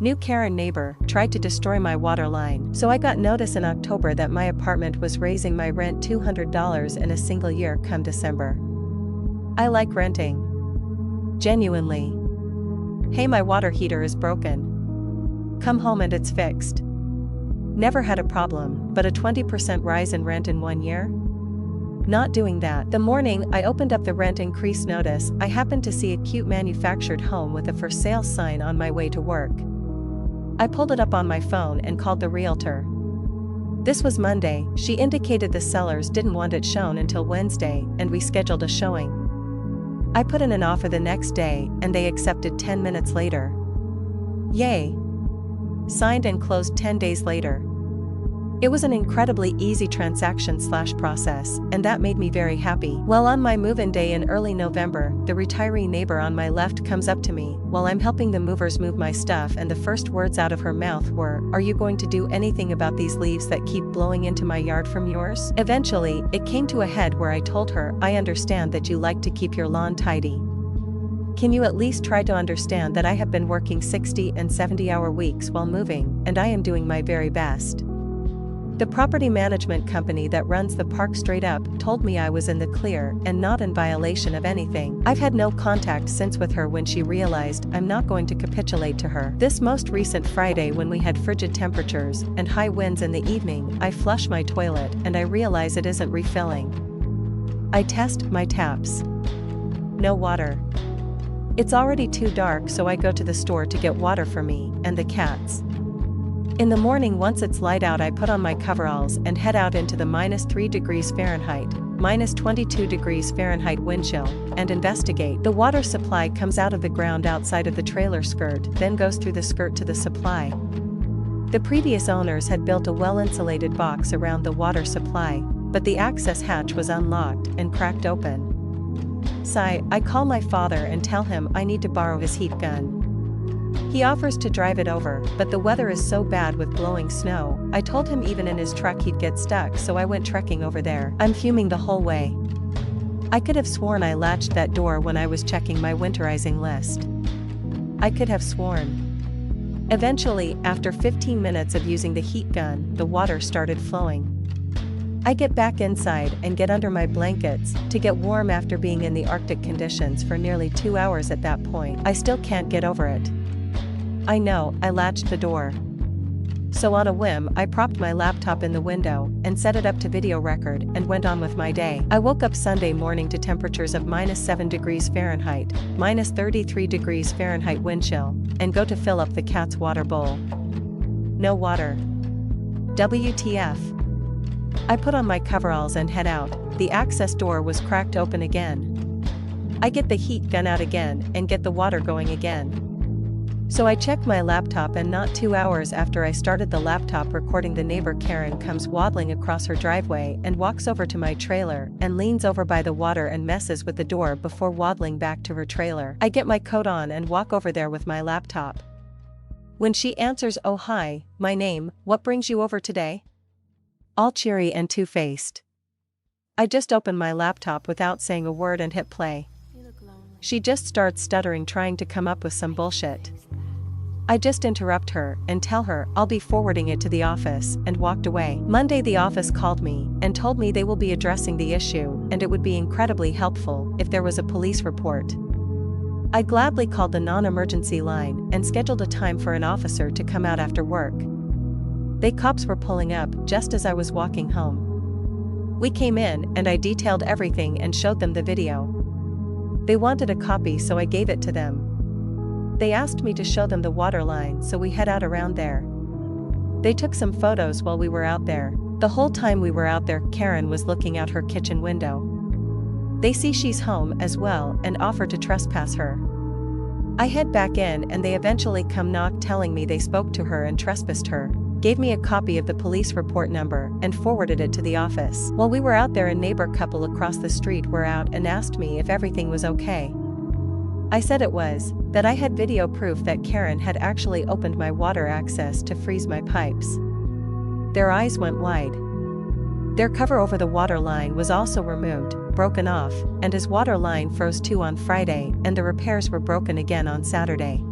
New Karen neighbor tried to destroy my water line. So I got notice in October that my apartment was raising my rent $200 in a single year come December. I like renting. Genuinely. Hey, my water heater is broken. Come home and it's fixed. Never had a problem, but a 20% rise in rent in 1 year? Not doing that. The morning I opened up the rent increase notice, I happened to see a cute manufactured home with a for sale sign on my way to work. I pulled it up on my phone and called the realtor. This was Monday. She indicated the sellers didn't want it shown until Wednesday, and we scheduled a showing. I put in an offer the next day, and they accepted 10 minutes later. Yay! Signed and closed 10 days later. It was an incredibly easy transaction/process, and that made me very happy. Well, on my move-in day in early November, the retiree neighbor on my left comes up to me while I'm helping the movers move my stuff, and the first words out of her mouth were, "Are you going to do anything about these leaves that keep blowing into my yard from yours?" Eventually, it came to a head where I told her, "I understand that you like to keep your lawn tidy. Can you at least try to understand that I have been working 60 and 70-hour weeks while moving, and I am doing my very best." The property management company that runs the park straight up told me I was in the clear and not in violation of anything. I've had no contact since with her when she realized I'm not going to capitulate to her. This most recent Friday, when we had frigid temperatures and high winds in the evening, I flush my toilet and I realize it isn't refilling. I test my taps. No water. It's already too dark, so I go to the store to get water for me and the cats. In the morning, once it's light out, I put on my coveralls and head out into the -3 degrees Fahrenheit, -22 degrees Fahrenheit wind chill, and investigate. The water supply comes out of the ground outside of the trailer skirt, then goes through the skirt to the supply. The previous owners had built a well-insulated box around the water supply, but the access hatch was unlocked and cracked open. Sigh, I call my father and tell him I need to borrow his heat gun. He offers to drive it over, but the weather is so bad with blowing snow. I told him even in his truck he'd get stuck, so I went trekking over there. I'm fuming the whole way. I could have sworn I latched that door when I was checking my winterizing list. I could have sworn. Eventually, after 15 minutes of using the heat gun, the water started flowing. I get back inside and get under my blankets to get warm after being in the Arctic conditions for nearly 2 hours at that point. I still can't get over it. I know, I latched the door. So on a whim, I propped my laptop in the window and set it up to video record and went on with my day. I woke up Sunday morning to temperatures of -7 degrees Fahrenheit, -33 degrees Fahrenheit wind chill, and go to fill up the cat's water bowl. No water. WTF. I put on my coveralls and head out. The access door was cracked open again. I get the heat gun out again and get the water going again. So I check my laptop, and not 2 hours after I started the laptop recording, the neighbor Karen comes waddling across her driveway and walks over to my trailer and leans over by the water and messes with the door before waddling back to her trailer. I get my coat on and walk over there with my laptop. When she answers, "Oh hi, my name, what brings you over today?" All cheery and two-faced. I just open my laptop without saying a word and hit play. She just starts stuttering, trying to come up with some bullshit. I just interrupt her and tell her I'll be forwarding it to the office, and walked away. Monday, the office called me and told me they will be addressing the issue and it would be incredibly helpful if there was a police report. I gladly called the non-emergency line and scheduled a time for an officer to come out after work. The cops were pulling up just as I was walking home. We came in and I detailed everything and showed them the video. They wanted a copy, so I gave it to them. They asked me to show them the water line, so we head out around there. They took some photos while we were out there. The whole time we were out there, Karen was looking out her kitchen window. They see she's home as well and offer to trespass her. I head back in and they eventually come knock, telling me they spoke to her and trespassed her, gave me a copy of the police report number and forwarded it to the office. While we were out there, a neighbor couple across the street were out and asked me if everything was okay. I said it was, that I had video proof that Karen had actually opened my water access to freeze my pipes. Their eyes went wide. Their cover over the water line was also removed, broken off, and his water line froze too on Friday, and the repairs were broken again on Saturday.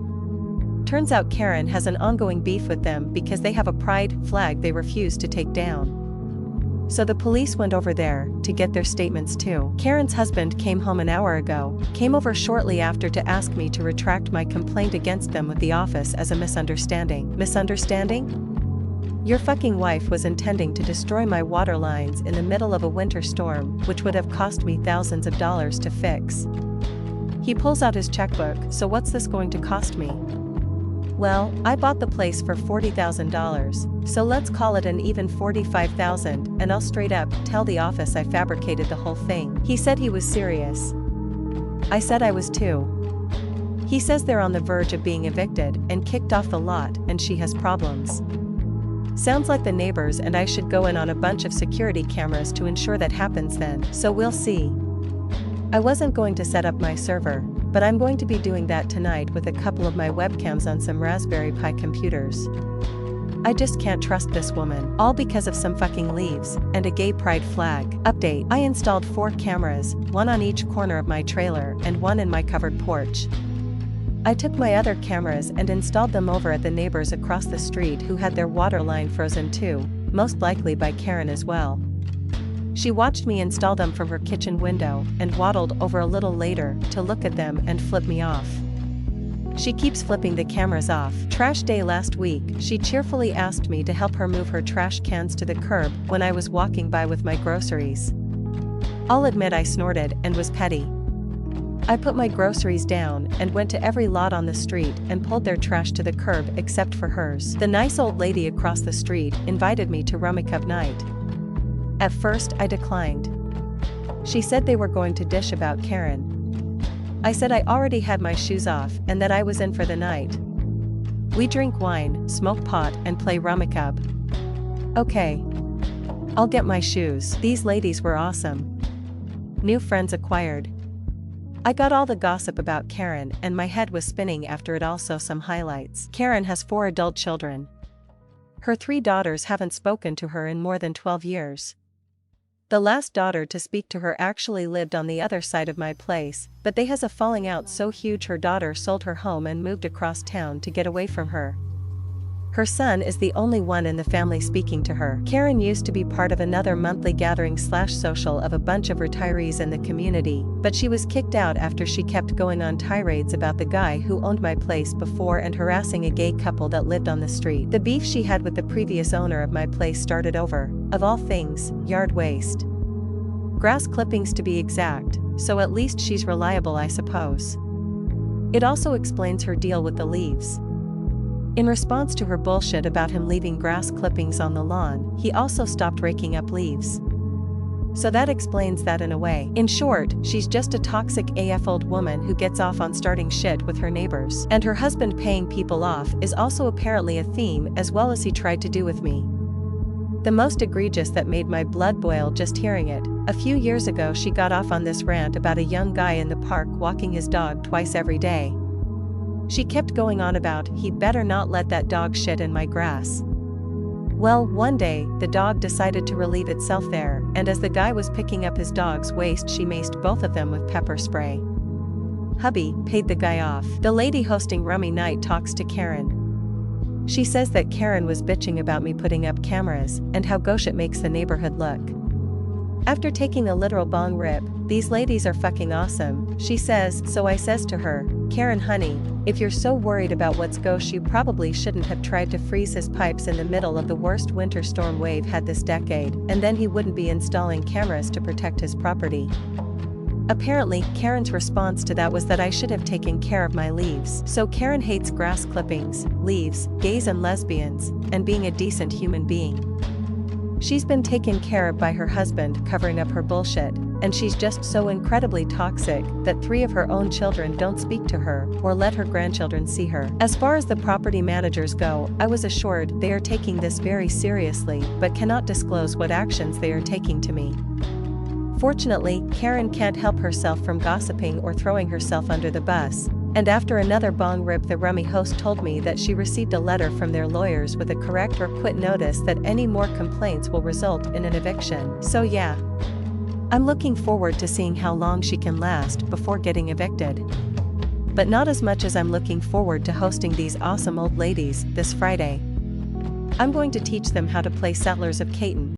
Turns out Karen has an ongoing beef with them because they have a pride flag they refuse to take down. So the police went over there to get their statements too. Karen's husband came home an hour ago, came over shortly after to ask me to retract my complaint against them with the office as a misunderstanding. Misunderstanding? Your fucking wife was intending to destroy my water lines in the middle of a winter storm, which would have cost me thousands of dollars to fix. He pulls out his checkbook. So what's this going to cost me? Well, I bought the place for $40,000, so let's call it an even $45,000, and I'll straight up tell the office I fabricated the whole thing. He said he was serious. I said I was too. He says they're on the verge of being evicted and kicked off the lot, and she has problems. Sounds like the neighbors and I should go in on a bunch of security cameras to ensure that happens then, so we'll see. I wasn't going to set up my server, but I'm going to be doing that tonight with a couple of my webcams on some Raspberry Pi computers. I just can't trust this woman, all because of some fucking leaves and a gay pride flag. Update: I installed 4 cameras, one on each corner of my trailer and one in my covered porch. I took my other cameras and installed them over at the neighbors across the street who had their water line frozen too, most likely by Karen as well. She watched me install them from her kitchen window and waddled over a little later to look at them and flip me off. She keeps flipping the cameras off. Trash day last week, she cheerfully asked me to help her move her trash cans to the curb when I was walking by with my groceries. I'll admit I snorted and was petty. I put my groceries down and went to every lot on the street and pulled their trash to the curb except for hers. The nice old lady across the street invited me to Rummikub night. At first I declined. She said they were going to dish about Karen. I said I already had my shoes off and that I was in for the night. We drink wine, smoke pot and play Rummikub. Okay. I'll get my shoes. These ladies were awesome. New friends acquired. I got all the gossip about Karen and my head was spinning after it. Also some highlights. Karen has 4 adult children. Her 3 daughters haven't spoken to her in more than 12 years. The last daughter to speak to her actually lived on the other side of my place, but they has a falling out so huge her daughter sold her home and moved across town to get away from her. Her son is the only one in the family speaking to her. Karen used to be part of another monthly gathering/social of a bunch of retirees in the community, but she was kicked out after she kept going on tirades about the guy who owned my place before and harassing a gay couple that lived on the street. The beef she had with the previous owner of my place started over, of all things, yard waste. Grass clippings to be exact, so at least she's reliable I suppose. It also explains her deal with the leaves. In response to her bullshit about him leaving grass clippings on the lawn, he also stopped raking up leaves. So that explains that in a way. In short, she's just a toxic AF old woman who gets off on starting shit with her neighbors. And her husband paying people off is also apparently a theme, as well as he tried to do with me. The most egregious that made my blood boil just hearing it: a few years ago she got off on this rant about a young guy in the park walking his dog twice every day. She kept going on about, he better not let that dog shit in my grass. Well, one day, the dog decided to relieve itself there, and as the guy was picking up his dog's waste she maced both of them with pepper spray. Hubby paid the guy off. The lady hosting Rummy Night talks to Karen. She says that Karen was bitching about me putting up cameras, and how gauche it makes the neighborhood look. After taking a literal bong rip, these ladies are fucking awesome, she says, so I says to her, Karen honey, if you're so worried about what's gauche you probably shouldn't have tried to freeze his pipes in the middle of the worst winter storm we've had this decade, and then he wouldn't be installing cameras to protect his property. Apparently, Karen's response to that was that I should have taken care of my leaves. So Karen hates grass clippings, leaves, gays and lesbians, and being a decent human being. She's been taken care of by her husband covering up her bullshit, and she's just so incredibly toxic that 3 of her own children don't speak to her or let her grandchildren see her. As far as the property managers go, I was assured they are taking this very seriously but cannot disclose what actions they are taking to me. Fortunately, Karen can't help herself from gossiping or throwing herself under the bus, and after another bong rip the Rummy host told me that she received a letter from their lawyers with a correct or quit notice that any more complaints will result in an eviction. So yeah. I'm looking forward to seeing how long she can last before getting evicted. but not as much as I'm looking forward to hosting these awesome old ladies this Friday. I'm going to teach them how to play Settlers of Catan.